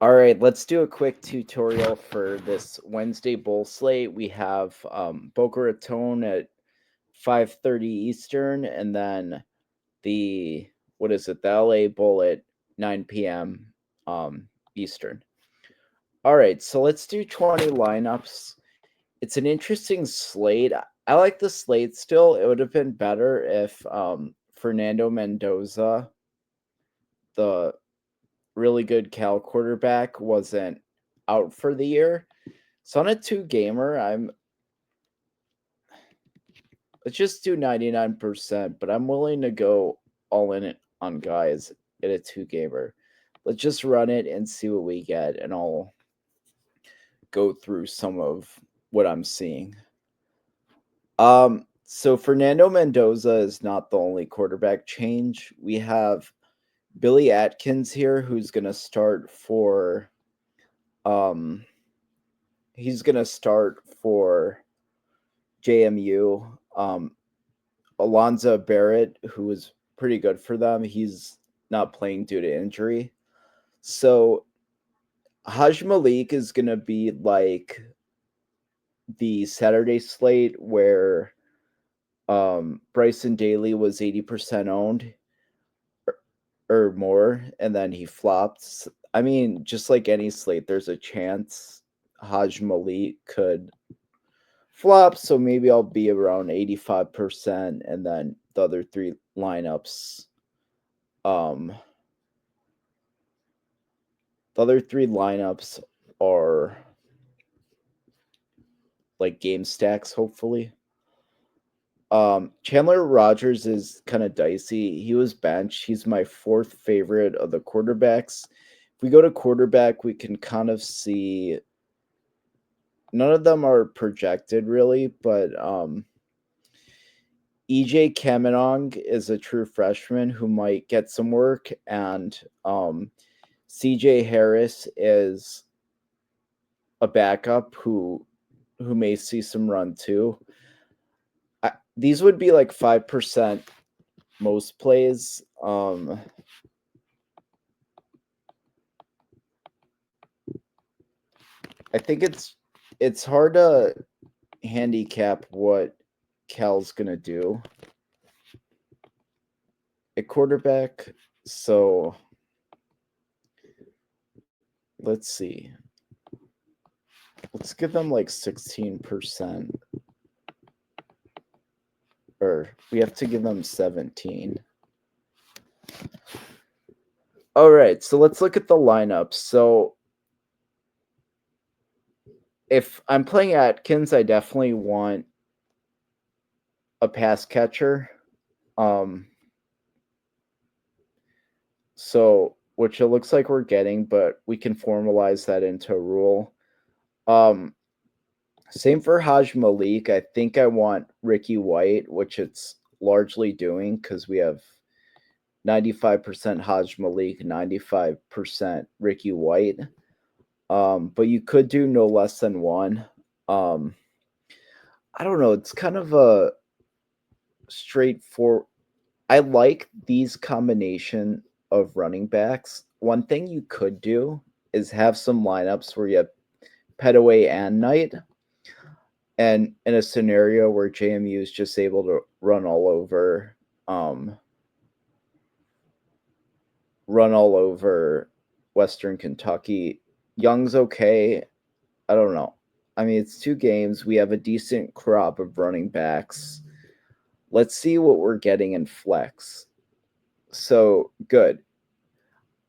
All right, let's do a quick tutorial for this Wednesday bowl slate. We have Boca Raton at 5:30 Eastern, and then the the LA Bowl at 9 p.m. Eastern. All right, so let's do 20 lineups. It's an interesting slate. I like the slate still. It would have been better if Fernando Mendoza, the really good Cal quarterback, wasn't out for the year. So on a 2-gamer, let's just do 99%, but I'm willing to go all in on guys at a 2-gamer. Let's just run it and see what we get, and I'll go through some of what I'm seeing. So Fernando Mendoza is not the only quarterback change. We have Billy Atkins here, who's gonna start for JMU. Alonzo Barrett, who was pretty good for them, he's not playing due to injury. So Haj Malik is gonna be like the Saturday slate where Bryson Daly was 80% owned or more, and then he flopped. I mean, just like any slate, there's a chance Haj Malik could flop, so maybe I'll be around 85%, and then the other three lineups. The other three lineups are like game stacks, hopefully. Chandler Rogers is kind of dicey. He was benched. He's my fourth favorite of the quarterbacks. If we go to quarterback, we can kind of see none of them are projected really, but EJ Kamenong is a true freshman who might get some work, and CJ Harris is a backup who may see some run too. These would be like 5% most plays. I think it's hard to handicap what Cal's gonna do at quarterback. So let's see. Let's give them like 16%. Or we have to give them 17. All right, so let's look at the lineup. So if I'm playing Atkins, I definitely want a pass catcher. So which it looks like we're getting, but we can formalize that into a rule. Same for Haj Malik. I think I want Ricky White, which it's largely doing because we have 95% Haj Malik, 95% Ricky White. But you could do no less than one. I don't know. It's kind of a straightforward. I like these combination of running backs. One thing you could do is have some lineups where you have Petaway and Knight, and in a scenario where JMU is just able to run all over Western Kentucky. Young's okay. I don't know. I mean, it's 2 games. We have a decent crop of running backs. Let's see what we're getting in flex. So good.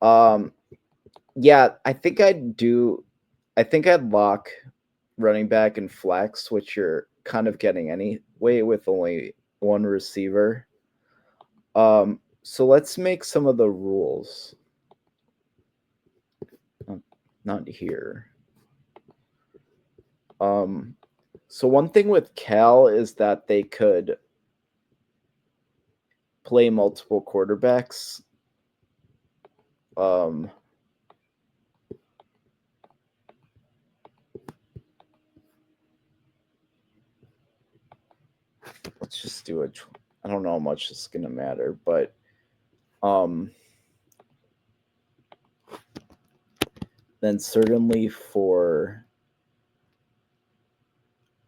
Yeah, I think I'd lock running back and flex, which you're kind of getting anyway with only one receiver. So let's make some of the rules. Not here. So one thing with Cal is that they could play multiple quarterbacks. Let's just do it. I don't know how much it's gonna matter, but then certainly for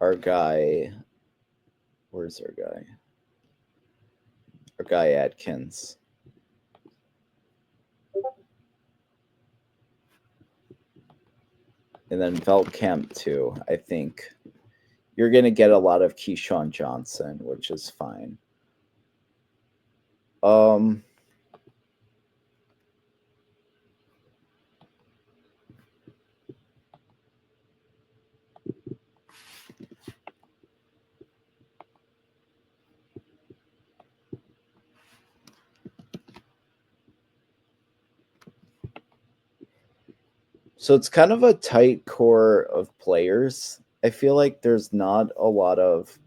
our guy, where's our guy? Our guy Atkins. And then Veltkamp too. I think you're going to get a lot of Keyshawn Johnson, which is fine. So it's kind of a tight core of players. I feel like there's not a lot of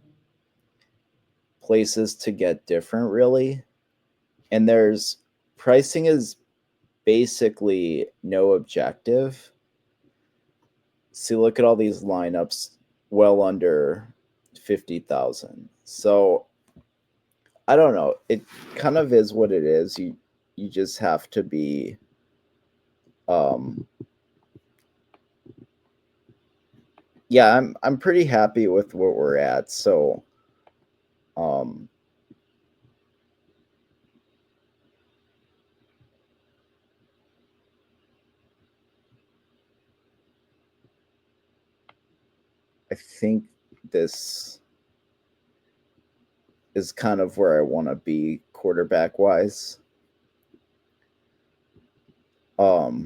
places to get different, really. And there's pricing is basically no objective. See, look at all these lineups well under 50,000. So I don't know. It kind of is what it is. You just have to be yeah, I'm pretty happy with what we're at. So I think this is kind of where I want to be quarterback wise. All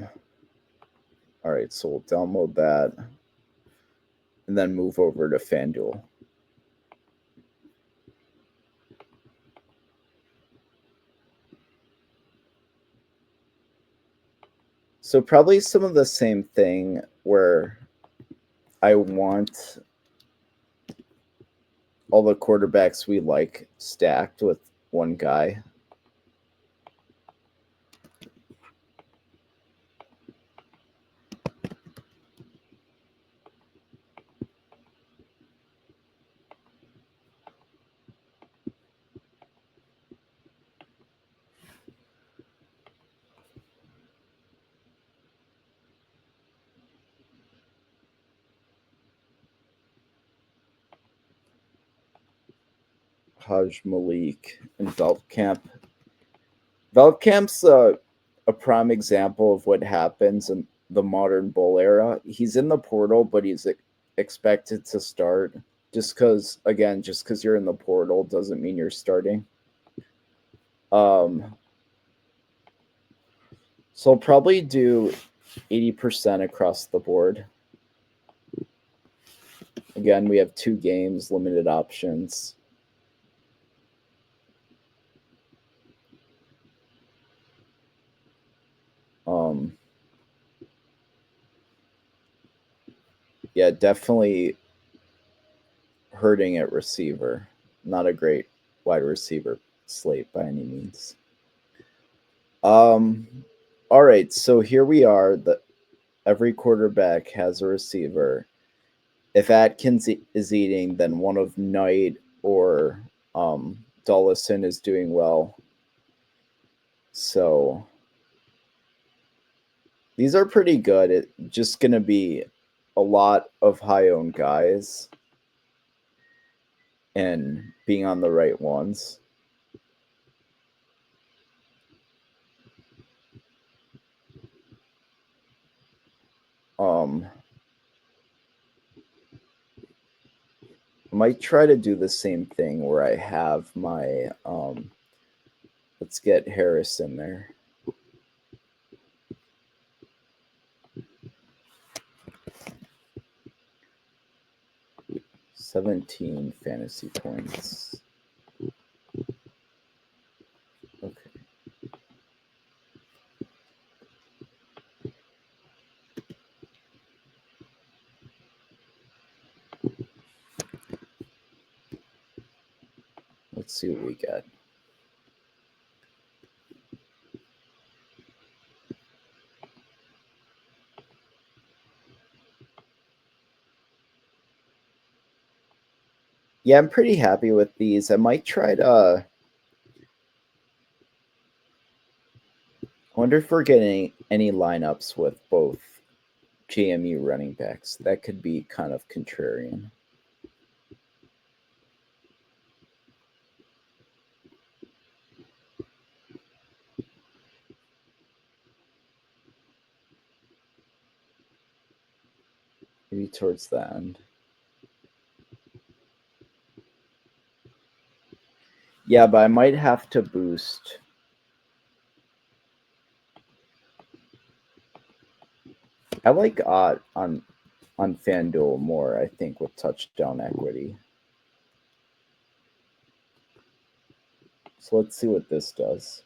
right, so we'll download that and then move over to Fanduel. So probably some of the same thing where I want all the quarterbacks we like stacked with one guy. Haj Malik and Veltkamp. Veltkamp's a prime example of what happens in the modern bowl era. He's in the portal, but he's expected to start. Just because you're in the portal doesn't mean you're starting. So I'll probably do 80% across the board. Again, we have 2 games, limited options. Yeah, definitely hurting at receiver. Not a great wide receiver slate by any means. All right, so here we are. Every quarterback has a receiver. If Atkins is eating, then one of Knight or Dullison is doing well. So these are pretty good. It's just going to be a lot of high-owned guys and being on the right ones. I might try to do the same thing where I have my let's get Harris in there. 17 fantasy points. Okay. Let's see what we got. Yeah, I'm pretty happy with these. I might try to. I wonder if we're getting any lineups with both JMU running backs. That could be kind of contrarian. Maybe towards the end. Yeah, but I might have to boost. I like odd on Fanduel more, I think, with touchdown equity. So let's see what this does.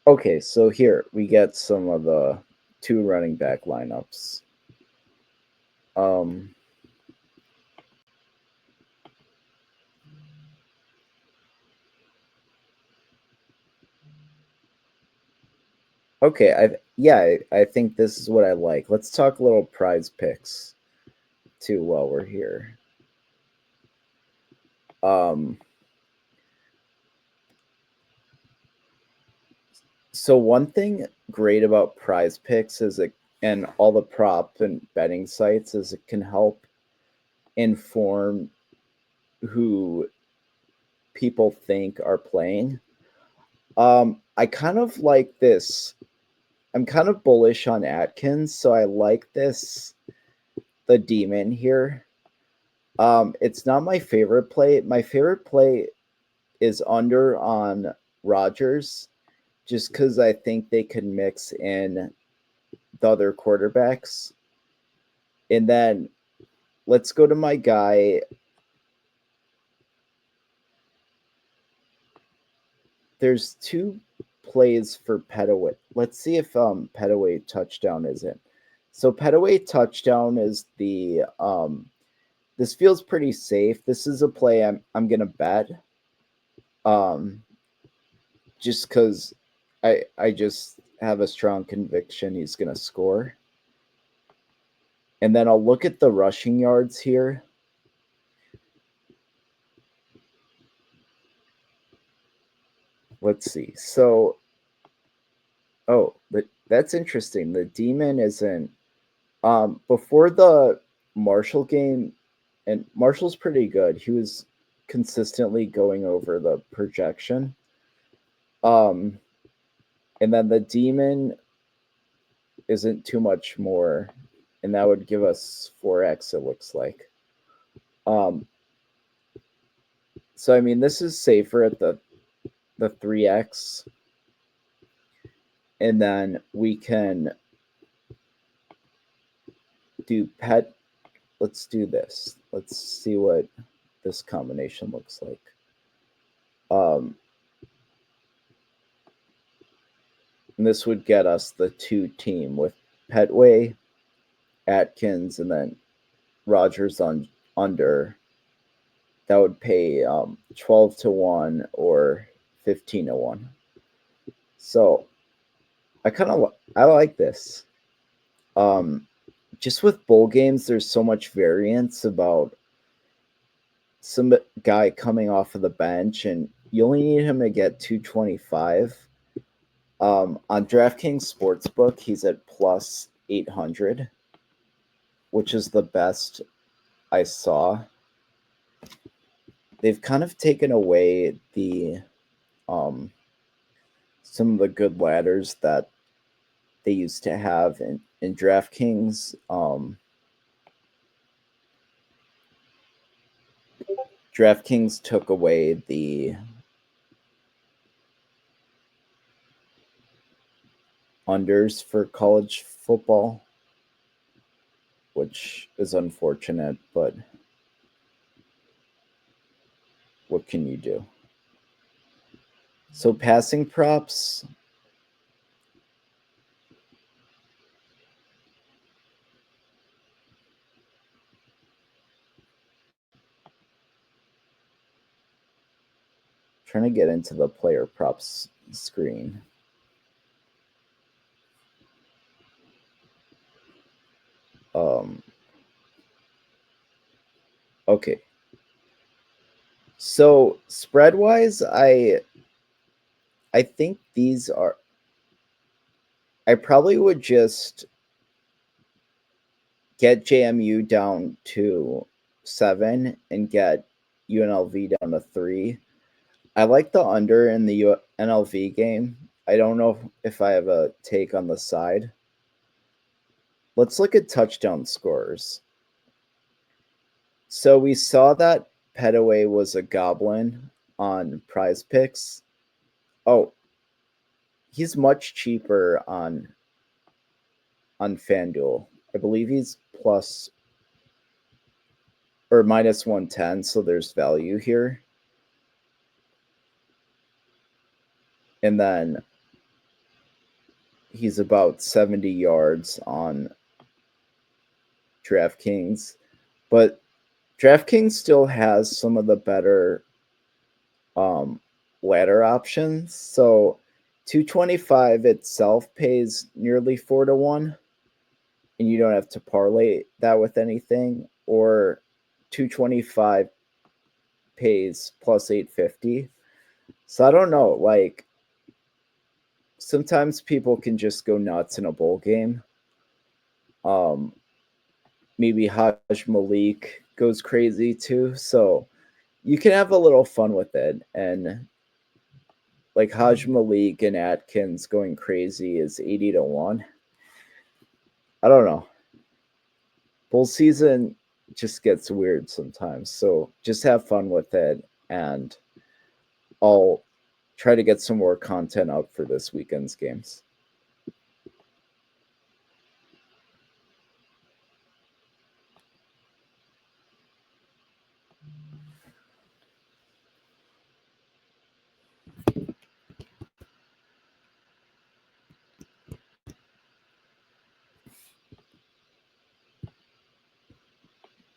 Okay, so here we get some of the two running back lineups. Um, okay, I think this is what I like. Let's talk a little prize picks too while we're here. Um, so one thing great about prize picks is it and all the prop and betting sites is it can help inform who people think are playing. I kind of like this. I'm kind of bullish on Atkins, so I like this the demon here. It's not my favorite play. My favorite play is under on Rogers, just because I think they can mix in the other quarterbacks. And then let's go to my guy. There's two plays for Petaway. Let's see if Petaway touchdown is in. So Petaway touchdown is the this feels pretty safe. This is a play I'm gonna bet. Um just because I just have a strong conviction he's gonna score. And then I'll look at the rushing yards here. Let's see. So oh, but that's interesting. The demon isn't before the Marshall game, and Marshall's pretty good. He was consistently going over the projection. Um, and then the demon isn't too much more, and that would give us 4x. It looks like. Um, so I mean, this is safer at the 3x, and then we can do pet. Let's do this. Let's see what this combination looks like. Um, and this would get us the two team with Petway, Atkins, and then Rogers on under. That would pay 12 to 1 or 15 to 1. So I like this. Um, just with bowl games, there's so much variance about some guy coming off of the bench, and you only need him to get 225. On DraftKings Sportsbook, he's at plus 800, which is the best I saw. They've kind of taken away the some of the good ladders that they used to have in DraftKings. DraftKings took away the unders for college football, which is unfortunate, but what can you do? So passing props. trying to get into the player props screen. Okay. So spread wise, I think these are. I probably would just get JMU down to 7 and get UNLV down to 3. I like the under in the NLV game. I don't know if I have a take on the side. Let's look at touchdown scores. So we saw that Petaway was a goblin on Prizepicks. Oh, he's much cheaper on Fanduel. I believe he's plus or minus 110, so there's value here. And then he's about 70 yards on Draftkings. But Draftkings still has some of the better um, ladder options. So 225 itself pays nearly 4-1, and you don't have to parlay that with anything. Or 225 pays plus 850. So I don't know. Like sometimes people can just go nuts in a bowl game. Um, Maybe Haj Malik goes crazy too. So you can have a little fun with it. And like Haj Malik and Atkins going crazy is 80-1. I don't know. Bowl season just gets weird sometimes. So just have fun with it. And I'll try to get some more content up for this weekend's games.